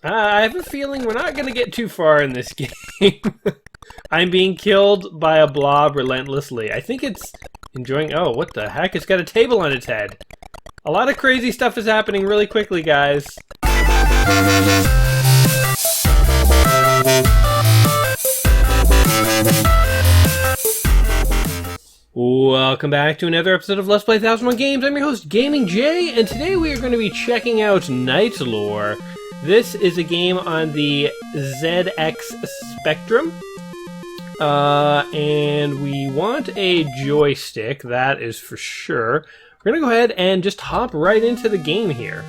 I have a feeling we're not going to get too far in this game. I'm being killed by a blob relentlessly. I think it's enjoying... Oh, what the heck? It's got a table on its head. A lot of crazy stuff is happening really quickly, guys. Welcome back to another episode of Let's Play 1001 Games. I'm your host, Gaming Jay, and today we are going to be checking out Knight's Lore. This is a game on the ZX Spectrum, and we want a joystick, that is for sure. We're going to go ahead and just hop right into the game here.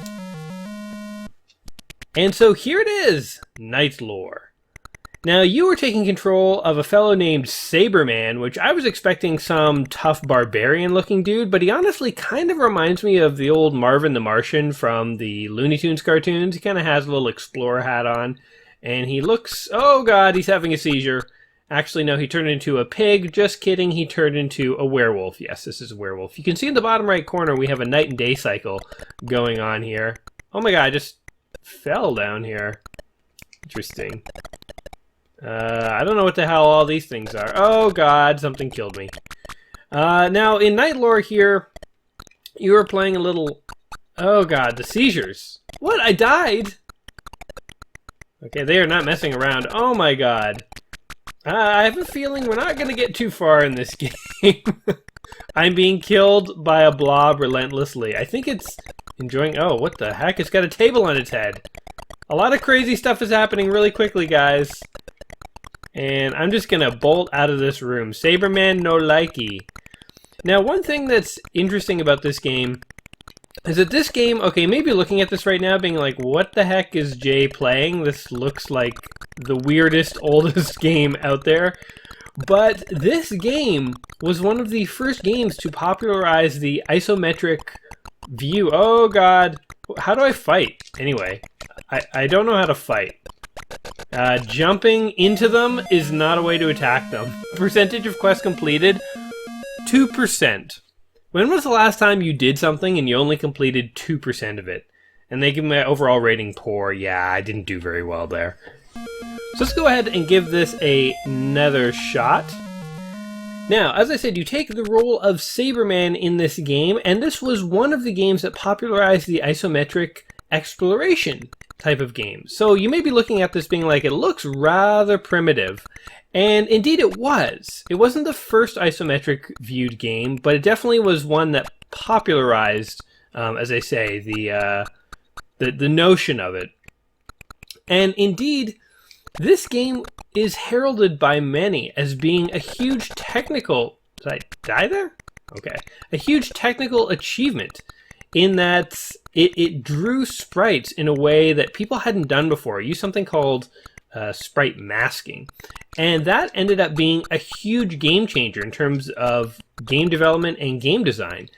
And so here it is, Knight's Lore. Now, you were taking control of a fellow named Saberman, which I was expecting some tough barbarian-looking dude, but he honestly kind of reminds me of the old Marvin the Martian from the Looney Tunes cartoons. He kind of has a little explorer hat on, and he looks... Oh god, he's having a seizure. Actually, no, he turned into a pig. Just kidding, he turned into a werewolf. Yes, this is a werewolf. You can see in the bottom right corner we have a night and day cycle going on here. Oh my god, I just fell down here. Interesting. I don't know what the hell all these things are. Oh god, something killed me. Now, in Knight Lore here, you were playing a little... Oh god, the seizures. What? I died? Okay, they are not messing around. Oh my god. I have a feeling we're not going to get too far in this game. I'm being killed by a blob relentlessly. I think it's enjoying... Oh, what the heck? It's got a table on its head. A lot of crazy stuff is happening really quickly, guys. And I'm just gonna bolt out of this room. Saberman no likey. Now, one thing that's interesting about this game is that this game, okay, maybe looking at this right now being like, what the heck is Jay playing? This looks like the weirdest, oldest game out there. But this game was one of the first games to popularize the isometric view. Oh god, how do I fight? Anyway, I don't know how to fight. Jumping into them is not a way to attack them. Percentage of quests completed, 2%. When was the last time you did something and you only completed 2% of it? And they give me my overall rating poor. Yeah, I didn't do very well there. So let's go ahead and give this another shot. Now, as I said, you take the role of Saberman in this game, and this was one of the games that popularized the isometric exploration type of game. So you may be looking at this being like, it looks rather primitive. And indeed it was. It wasn't the first isometric viewed game, but it definitely was one that popularized, as I say, the notion of it. And indeed, this game is heralded by many as being a huge technical... Did I die there? Okay. A huge technical achievement in that it drew sprites in a way that people hadn't done before. It used something called sprite masking. And that ended up being a huge game changer in terms of game development and game design.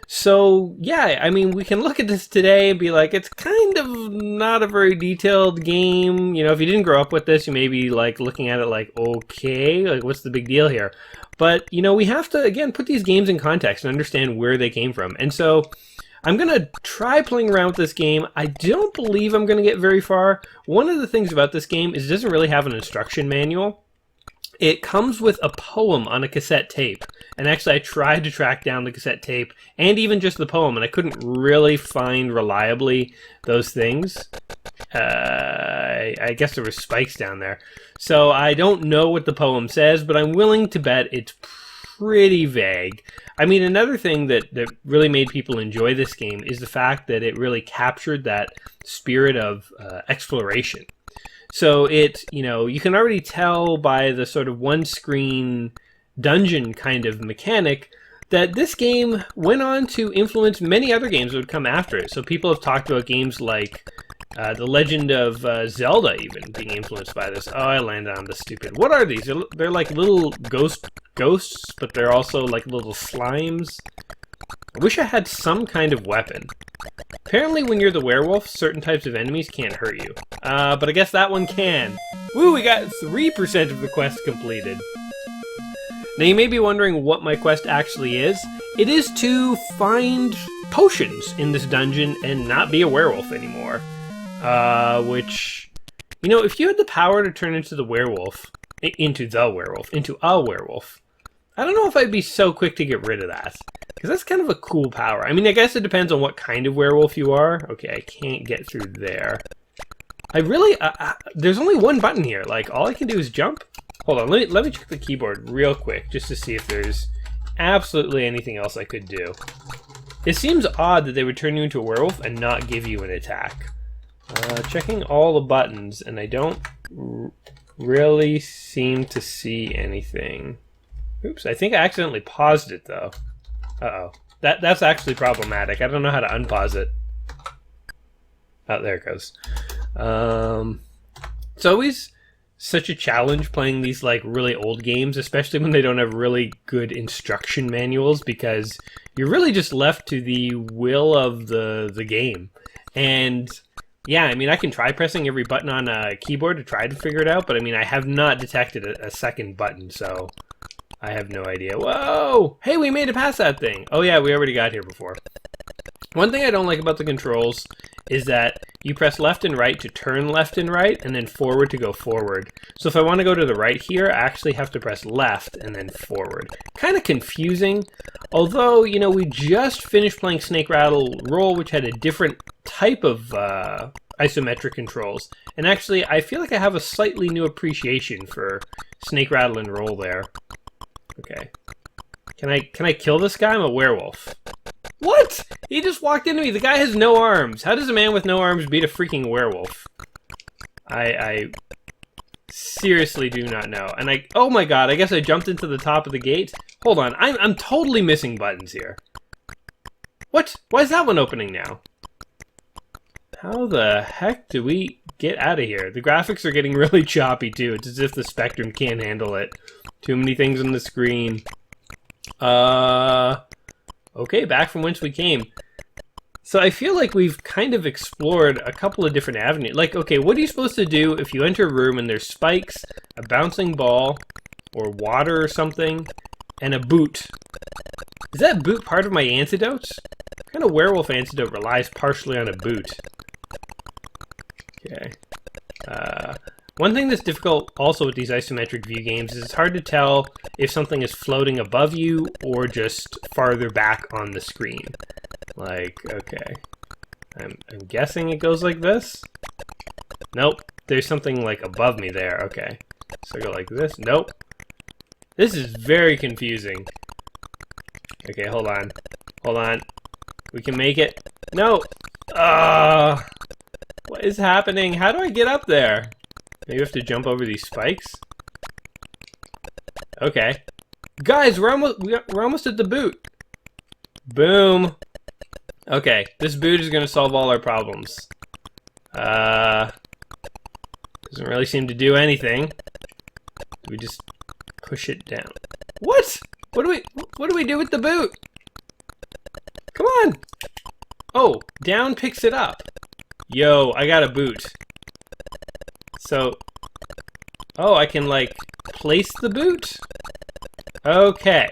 So, yeah, I mean, we can look at this today and be like, it's kind of not a very detailed game. You know, if you didn't grow up with this, you may be, like, looking at it like, okay, like, what's the big deal here? But, you know, we have to, again, put these games in context and understand where they came from. And so I'm going to try playing around with this game. I don't believe I'm going to get very far. One of the things about this game is it doesn't really have an instruction manual. It comes with a poem on a cassette tape. And actually, I tried to track down the cassette tape and even just the poem, and I couldn't really find reliably those things. I guess there were spikes down there. So I don't know what the poem says, but I'm willing to bet it's pretty vague. I mean, another thing that really made people enjoy this game is the fact that it really captured that spirit of exploration. So it, you know, you can already tell by the sort of one-screen dungeon kind of mechanic that this game went on to influence many other games that would come after it. So people have talked about games like The Legend of Zelda even being influenced by this. Oh, I landed on the stupid... What are these? They're like little ghosts, but they're also like little slimes. I wish I had some kind of weapon. Apparently when you're the werewolf, certain types of enemies can't hurt you. But I guess that one can. Woo, we got 3% of the quest completed. Now you may be wondering what my quest actually is. It is to find potions in this dungeon and not be a werewolf anymore. which, you know, if you had the power to turn into a werewolf, I don't know if I'd be so quick to get rid of that. Because that's kind of a cool power. I mean, I guess it depends on what kind of werewolf you are. Okay, I can't get through there. I really, there's only one button here. Like, all I can do is jump. Hold on, let me check the keyboard real quick, just to see if there's absolutely anything else I could do. It seems odd that they would turn you into a werewolf and not give you an attack. Checking all the buttons, and I don't really seem to see anything. Oops, I think I accidentally paused it, though. Uh-oh. That's actually problematic. I don't know how to unpause it. Oh, there it goes. It's always such a challenge playing these like really old games, especially when they don't have really good instruction manuals, because you're really just left to the will of the game. And yeah, I mean, I can try pressing every button on a keyboard to try to figure it out, but I mean, I have not detected a second button, so I have no idea. Whoa! Hey, we made it past that thing! Oh yeah, we already got here before. One thing I don't like about the controls is that you press left and right to turn left and right, and then forward to go forward. So if I want to go to the right here, I actually have to press left and then forward. Kind of confusing, although, you know, we just finished playing Snake Rattle Roll, which had a different type of isometric controls. And actually, I feel like I have a slightly new appreciation for Snake Rattle and Roll there. Okay. Can I kill this guy? I'm a werewolf. What? He just walked into me. The guy has no arms. How does a man with no arms beat a freaking werewolf? I seriously do not know. And oh my god, I guess I jumped into the top of the gate. Hold on, I'm totally missing buttons here. What? Why is that one opening now? How the heck do we get out of here? The graphics are getting really choppy too. It's as if the Spectrum can't handle it. Too many things on the screen. Okay, back from whence we came. So I feel like we've kind of explored a couple of different avenues. Like, okay, what are you supposed to do if you enter a room and there's spikes, a bouncing ball, or water or something, and a boot? Is that boot part of my antidote? What kind of werewolf antidote relies partially on a boot? Okay. One thing that's difficult also with these isometric view games is it's hard to tell if something is floating above you or just farther back on the screen. Like, okay. I'm guessing it goes like this? Nope. There's something like above me there. Okay. So I go like this. Nope. This is very confusing. Okay, hold on. Hold on. We can make it. No! What is happening? How do I get up there? Maybe we have to jump over these spikes? Okay. Guys, we're almost at the boot. Boom. Okay, this boot is going to solve all our problems. Doesn't really seem to do anything. Do we just push it down? What? What do we do with the boot? Come on. Oh, down picks it up. Yo, I got a boot. So, oh, I can, like, place the boot? Okay.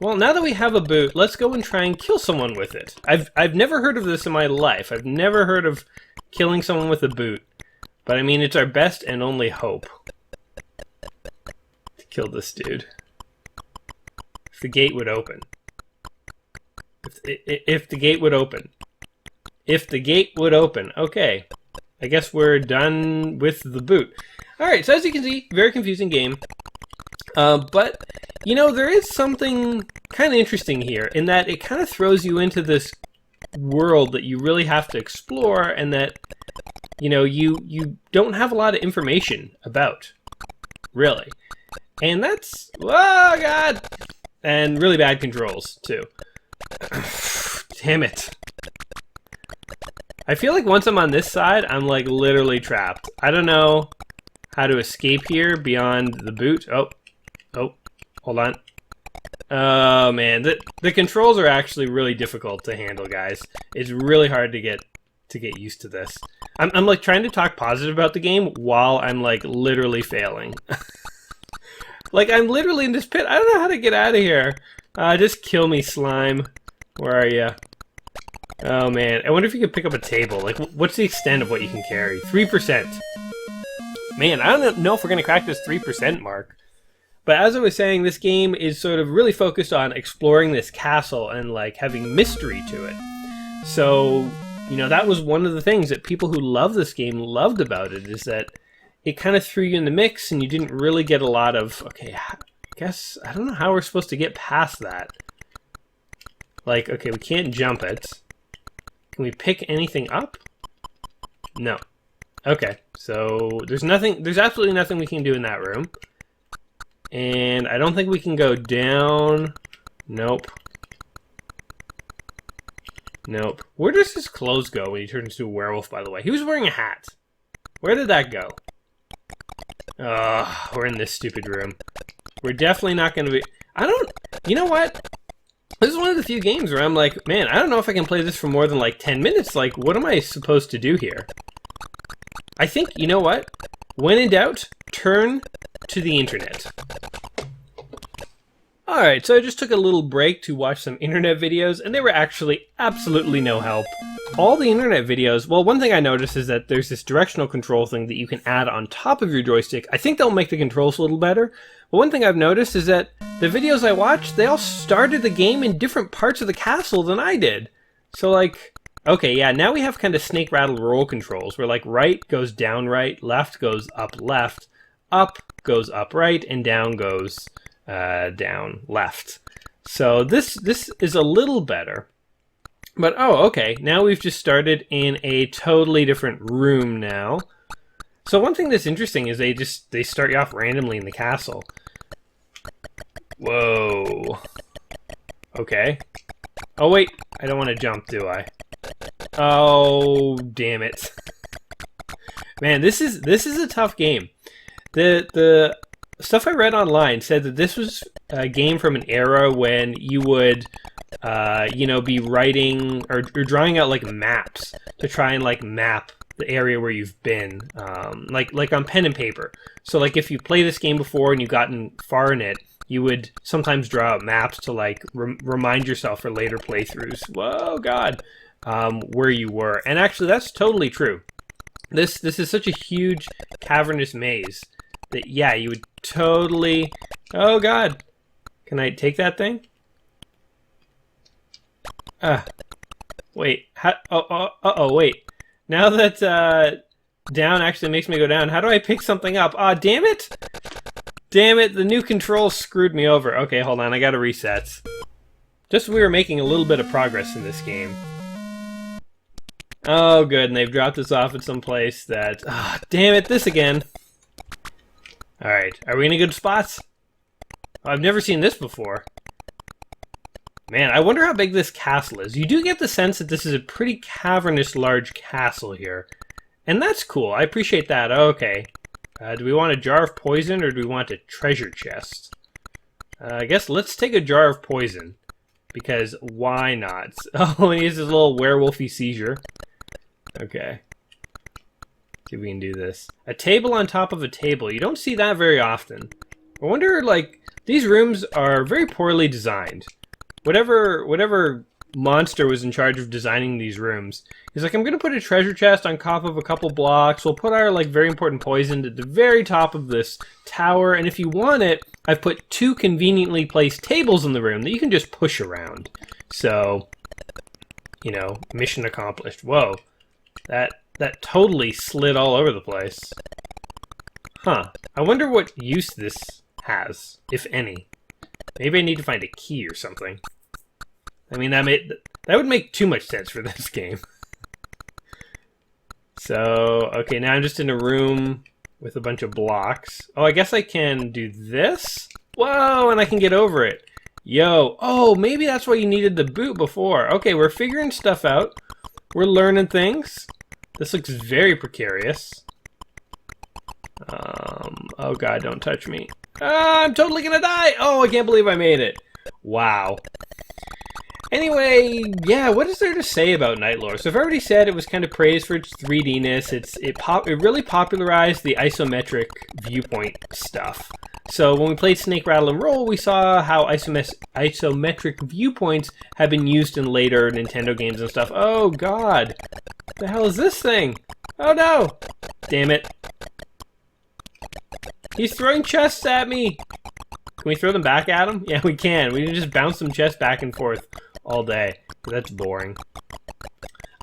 Well, now that we have a boot, let's go and try and kill someone with it. I've never heard of this in my life. I've never heard of killing someone with a boot. But, I mean, it's our best and only hope to kill this dude. If the gate would open. If the gate would open. If the gate would open. Okay. I guess we're done with the boot. Alright, so as you can see, very confusing game. But, you know, there is something kind of interesting here in that it kind of throws you into this world that you really have to explore and that, you know, you don't have a lot of information about, really. And that's, oh god! And really bad controls, too. Damn it. I feel like once I'm on this side, I'm like literally trapped. I don't know how to escape here beyond the boot. Oh, hold on. Oh man, the controls are actually really difficult to handle, guys. It's really hard to get used to this. I'm like trying to talk positive about the game while I'm like literally failing. Like I'm literally in this pit. I don't know how to get out of here. Just kill me, slime. Where are you? Oh man, I wonder if you could pick up a table. Like, what's the extent of what you can carry? 3%. Man, I don't know if we're going to crack this 3% mark. But as I was saying, this game is sort of really focused on exploring this castle and, like, having mystery to it. So, you know, that was one of the things that people who love this game loved about it, is that it kind of threw you in the mix and you didn't really get a lot of, okay, I guess, I don't know how we're supposed to get past that. Like, okay, we can't jump it. Can we pick anything up? No. Okay, so there's absolutely nothing we can do in that room. And I don't think we can go down. Nope. Nope. Where does his clothes go when he turns into a werewolf, by the way? He was wearing a hat. Where did that go? Ugh, we're in this stupid room. We're definitely not going to be... You know what? This is one of the few games where I'm like, man, I don't know if I can play this for more than like 10 minutes. Like, what am I supposed to do here? I think, you know what? When in doubt, turn to the internet. Alright, so I just took a little break to watch some internet videos, and they were actually absolutely no help. All the internet videos, well, one thing I noticed is that there's this directional control thing that you can add on top of your joystick. I think that'll make the controls a little better. But one thing I've noticed is that the videos I watched, they all started the game in different parts of the castle than I did. So, like, okay, yeah, now we have kind of snake rattle roll controls, where, like, right goes down right, left goes up left, up goes up right, and down goes down left. So this is a little better. But, oh, okay, now we've just started in a totally different room now. So one thing that's interesting is they start you off randomly in the castle. Whoa. Okay. Oh, wait, I don't want to jump, do I? Oh, damn it. Man, this is a tough game. The stuff I read online said that this was a game from an era when you would, you know, be writing or drawing out like maps to try and like map the area where you've been, like on pen and paper. So like if you play this game before and you've gotten far in it, you would sometimes draw out maps to like remind yourself for later playthroughs. Whoa, God, where you were. And actually, that's totally true. This is such a huge cavernous maze that, yeah, you would totally... Oh, God. Can I take that thing? Wait. Uh-oh, wait. Now that down actually makes me go down, how do I pick something up? Aw, damn it! Damn it, the new controls screwed me over. Okay, hold on, I gotta reset. Just we were making a little bit of progress in this game. Oh, good, and they've dropped us off at some place that... Ah, damn it, this again. Alright, are we in a good spot? Oh, I've never seen this before. Man, I wonder how big this castle is. You do get the sense that this is a pretty cavernous, large castle here. And that's cool, I appreciate that. Okay. Do we want a jar of poison, or do we want a treasure chest? I guess let's take a jar of poison. Because why not? Oh, he has his little werewolfy seizure. Okay. See if we can do this. A table on top of a table. You don't see that very often. I wonder, like, these rooms are very poorly designed. Whatever monster was in charge of designing these rooms, he's like, I'm going to put a treasure chest on top of a couple blocks. We'll put our, like, very important poison at the very top of this tower. And if you want it, I've put 2 conveniently placed tables in the room that you can just push around. So, you know, mission accomplished. Whoa. That totally slid all over the place. Huh. I wonder what use this has, if any. Maybe I need to find a key or something. I mean, that would make too much sense for this game. So, okay, now I'm just in a room with a bunch of blocks. Oh, I guess I can do this? Whoa, and I can get over it. Yo, oh, maybe that's why you needed the boot before. Okay, we're figuring stuff out. We're learning things. This looks very precarious. Oh god, don't touch me. I'm totally gonna die! Oh, I can't believe I made it. Wow. Anyway, yeah, what is there to say about Nightlore? So I've already said it was kind of praised for its 3D-ness. It really popularized the isometric viewpoint stuff. So when we played Snake, Rattle, and Roll, we saw how isometric viewpoints have been used in later Nintendo games and stuff. Oh god! What the hell is this thing? Oh no! Damn it. He's throwing chests at me! Can we throw them back at him? Yeah, we can. We can just bounce some chests back and forth all day. That's boring.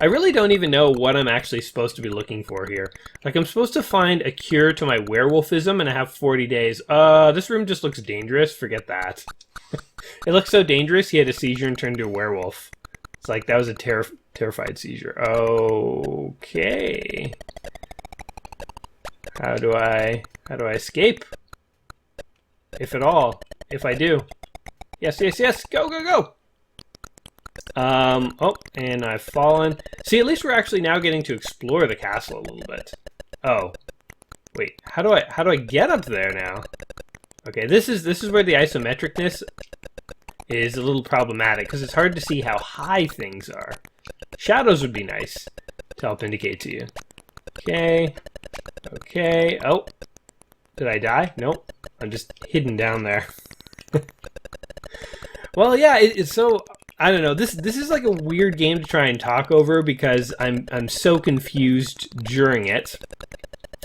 I really don't even know what I'm actually supposed to be looking for here. Like, I'm supposed to find a cure to my werewolfism, and I have 40 days. This room just looks dangerous. Forget that. It looks so dangerous, he had a seizure and turned into a werewolf. It's like, that was a terrified seizure. Okay. How do I escape? If at all. If I do. Yes, yes, yes! Go, go, go! Oh, and I've fallen. See, at least we're actually now getting to explore the castle a little bit. Oh. Wait, how do I get up there now? Okay, this is where the isometricness is a little problematic, because it's hard to see how high things are. Shadows would be nice to help indicate to you. Okay. Okay. Oh. Did I die? Nope. I'm just hidden down there. Well, yeah, it's so... I don't know. This is like a weird game to try and talk over because I'm so confused during it.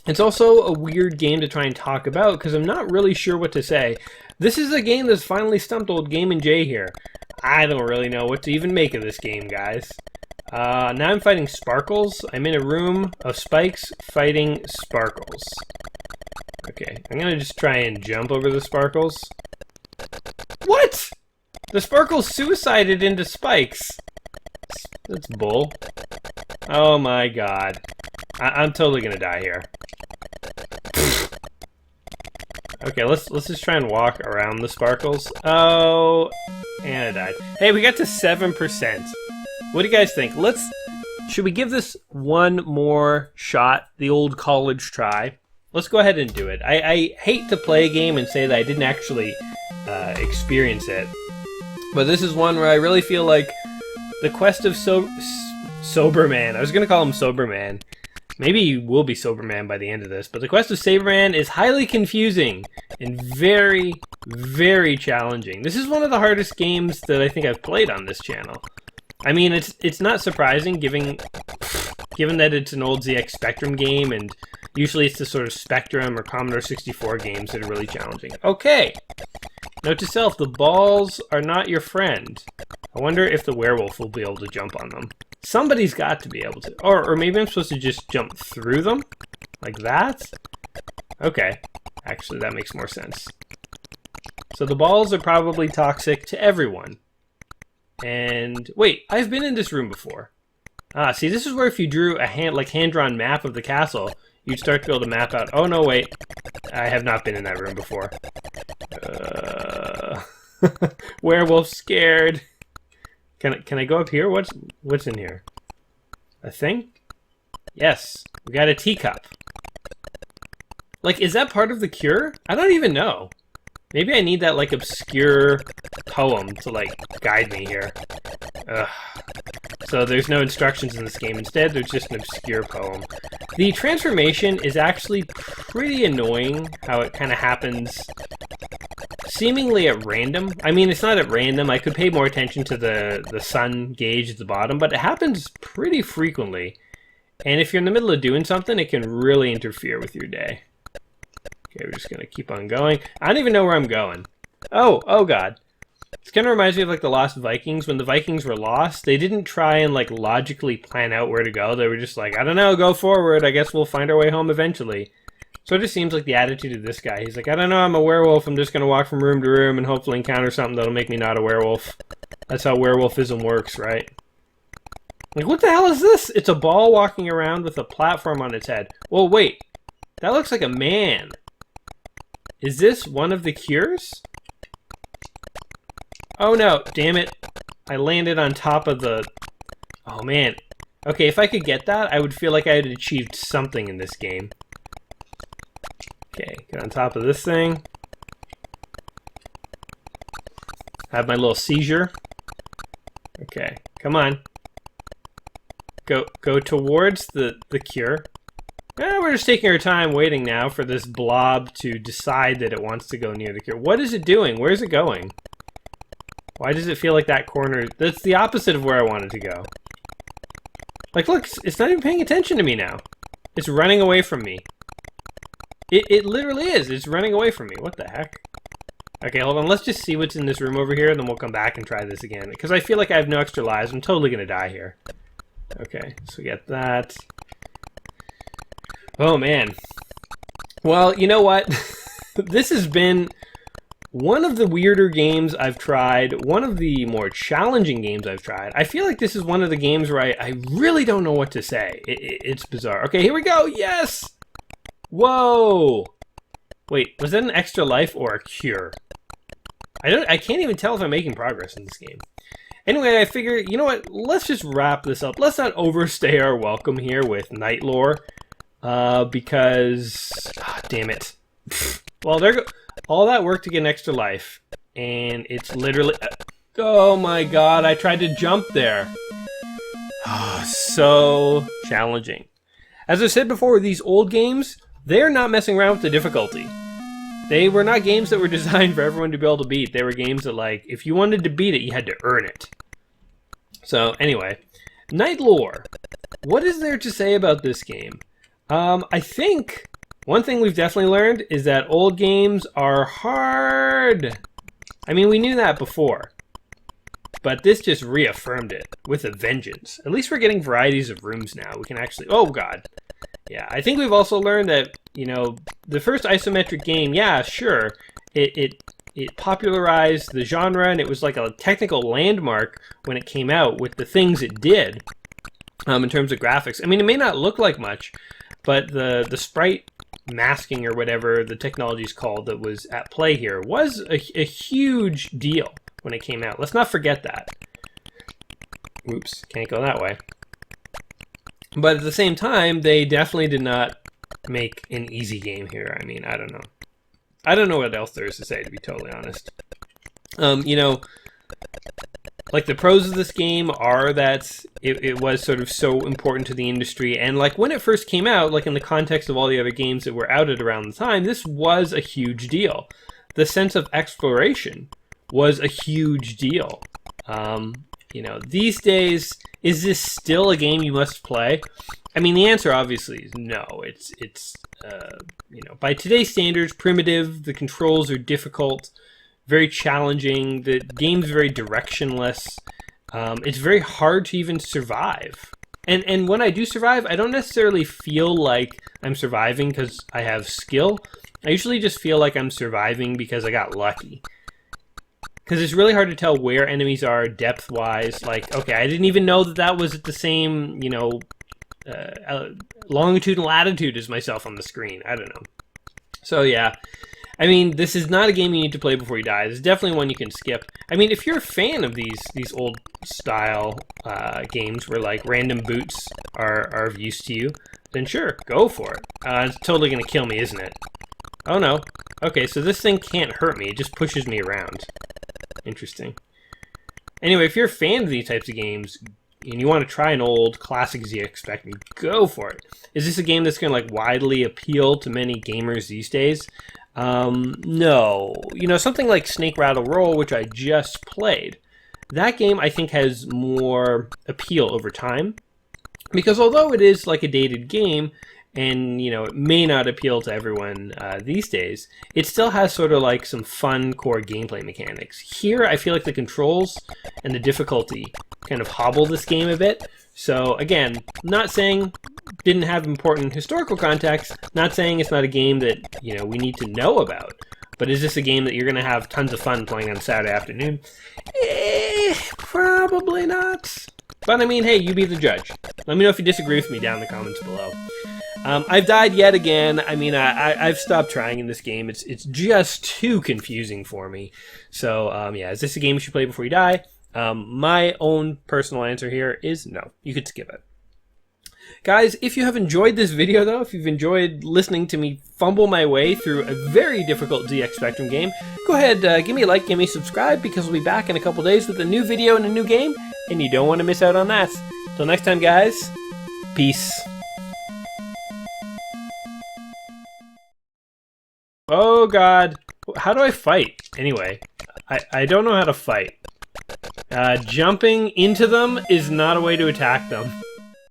It's also a weird game to try and talk about because I'm not really sure what to say. This is a game that's finally stumped old Game & J here. I don't really know what to even make of this game, guys. Now I'm fighting Sparkles. I'm in a room of spikes fighting Sparkles. Okay, I'm gonna just try and jump over the Sparkles. What?! The Sparkles suicided into spikes. That's bull. Oh my god. I'm totally gonna die here. Okay, let's just try and walk around the Sparkles. Oh, and I died. Hey, we got to 7%. What do you guys think? Should we give this one more shot? The old college try? Let's go ahead and do it. I hate to play a game and say that I didn't actually experience it. But this is one where I really feel like the quest of Soberman. I was going to call him Soberman. Maybe he will be Soberman by the end of this. But the quest of Soberman is highly confusing and very, very challenging. This is one of the hardest games that I think I've played on this channel. I mean, it's not surprising given that it's an old ZX Spectrum game, and usually it's the sort of Spectrum or Commodore 64 games that are really challenging. Okay! Note to self, the balls are not your friend. I wonder if the werewolf will be able to jump on them. Somebody's got to be able to. Or maybe I'm supposed to just jump through them? Like that? Okay. Actually, that makes more sense. So the balls are probably toxic to everyone. And wait, I've been in this room before. See, this is where if you drew a hand-drawn map of the castle, you'd start to be able to map out. Oh no, wait, I have not been in that room before. Werewolf scared. Can I go up here? What's in here? A thing? Yes, we got a teacup. Like, is that part of the cure? I don't even know. Maybe I need that, like, obscure poem to, like, guide me here. Ugh. So there's no instructions in this game. Instead, there's just an obscure poem. The transformation is actually pretty annoying, how it kind of happens seemingly at random. I mean, it's not at random. I could pay more attention to the sun gauge at the bottom, but it happens pretty frequently. And if you're in the middle of doing something, it can really interfere with your day. Okay, we're just going to keep on going. I don't even know where I'm going. Oh god. This kind of reminds me of like the Lost Vikings. When the Vikings were lost, they didn't try and like logically plan out where to go. They were just like, I don't know, go forward. I guess we'll find our way home eventually. So it just seems like the attitude of this guy. He's like, I don't know, I'm a werewolf. I'm just going to walk from room to room and hopefully encounter something that'll make me not a werewolf. That's how werewolfism works, right? Like, what the hell is this? It's a ball walking around with a platform on its head. Well, wait. That looks like a man. Is this one of the cures? Oh no, damn it. I landed on top of the... Oh man. Okay, if I could get that, I would feel like I had achieved something in this game. Okay, get on top of this thing. Have my little seizure. Okay, come on. Go towards the cure. We're just taking our time waiting now for this blob to decide that it wants to go near the cure. What is it doing? Where's it going? Why does it feel like that corner? That's the opposite of where I wanted to go. Like, look, it's not even paying attention to me now. It's running away from me. It literally is. It's running away from me. What the heck? Okay, hold on. Let's just see what's in this room over here, and then we'll come back and try this again. Because I feel like I have no extra lives. I'm totally going to die here. Okay, so we got that. Oh, man. Well, you know what? This has been one of the weirder games I've tried. One of the more challenging games I've tried. I feel like this is one of the games where I really don't know what to say. It's bizarre. Okay, here we go. Yes! Whoa! Wait, was that an extra life or a cure? I can't even tell if I'm making progress in this game. Anyway, I figure, you know what? Let's just wrap this up. Let's not overstay our welcome here with Night Lore. Because... damn it. Well, there go... All that work to get an extra life. And it's literally... oh my god, I tried to jump there. So challenging. As I said before, these old games, they're not messing around with the difficulty. They were not games that were designed for everyone to be able to beat. They were games that, like, if you wanted to beat it, you had to earn it. So, anyway. Night Lore. What is there to say about this game? I think one thing we've definitely learned is that old games are hard. I mean, we knew that before. But this just reaffirmed it with a vengeance. At least we're getting varieties of rooms now. We can actually... oh, God. Yeah, I think we've also learned that, you know, the first isometric game, yeah, sure, it popularized the genre, and it was like a technical landmark when it came out with the things it did in terms of graphics. I mean, it may not look like much, but the sprite masking or whatever the technology is called that was at play here was a huge deal when it came out. Let's not forget that. Oops, can't go that way. But at the same time, they definitely did not make an easy game here. I mean, I don't know. I don't know what else there is to say, to be totally honest. You know, like, the pros of this game are that it was sort of so important to the industry. And, like, when it first came out, like, in the context of all the other games that were out at around the time, this was a huge deal. The sense of exploration was a huge deal. You know, these days, is this still a game you must play? I mean, the answer obviously is no. It's you know, by today's standards, primitive. The controls are difficult, very challenging. The game's very directionless. It's very hard to even survive. And when I do survive, I don't necessarily feel like I'm surviving because I have skill. I usually just feel like I'm surviving because I got lucky. Because it's really hard to tell where enemies are depth-wise. Like, okay, I didn't even know that that was at the same, you know, longitude and latitude as myself on the screen. I don't know. So, yeah. I mean, this is not a game you need to play before you die. This is definitely one you can skip. I mean, if you're a fan of these old-style games where, like, random boots are of use to you, then sure, go for it. It's totally going to kill me, isn't it? Oh, no. Okay, so this thing can't hurt me. It just pushes me around. Interesting. Anyway, if you're a fan of these types of games and you want to try an old classic ZX Spectrum, go for it. Is this a game that's going to, like, widely appeal to many gamers these days? No. You know, something like Snake Rattle Roll, which I just played, that game I think has more appeal over time. Because although it is like a dated game, and, you know, it may not appeal to everyone these days, it still has sort of like some fun core gameplay mechanics. Here, I feel like the controls and the difficulty kind of hobble this game a bit. So, again, not saying didn't have important historical context, not saying it's not a game that, you know, we need to know about. But is this a game that you're going to have tons of fun playing on Saturday afternoon? Probably not. But, I mean, hey, you be the judge. Let me know if you disagree with me down in the comments below. I've died yet again. I mean, I've stopped trying in this game. It's just too confusing for me. So, yeah, is this a game you should play before you die? My own personal answer here is no. You could skip it. Guys, if you have enjoyed this video, though, if you've enjoyed listening to me fumble my way through a very difficult ZX Spectrum game, go ahead, give me a like, give me a subscribe, because we'll be back in a couple days with a new video and a new game, and you don't want to miss out on that. Till next time, guys, peace. Oh god. How do I fight? Anyway, I don't know how to fight. Jumping into them is not a way to attack them.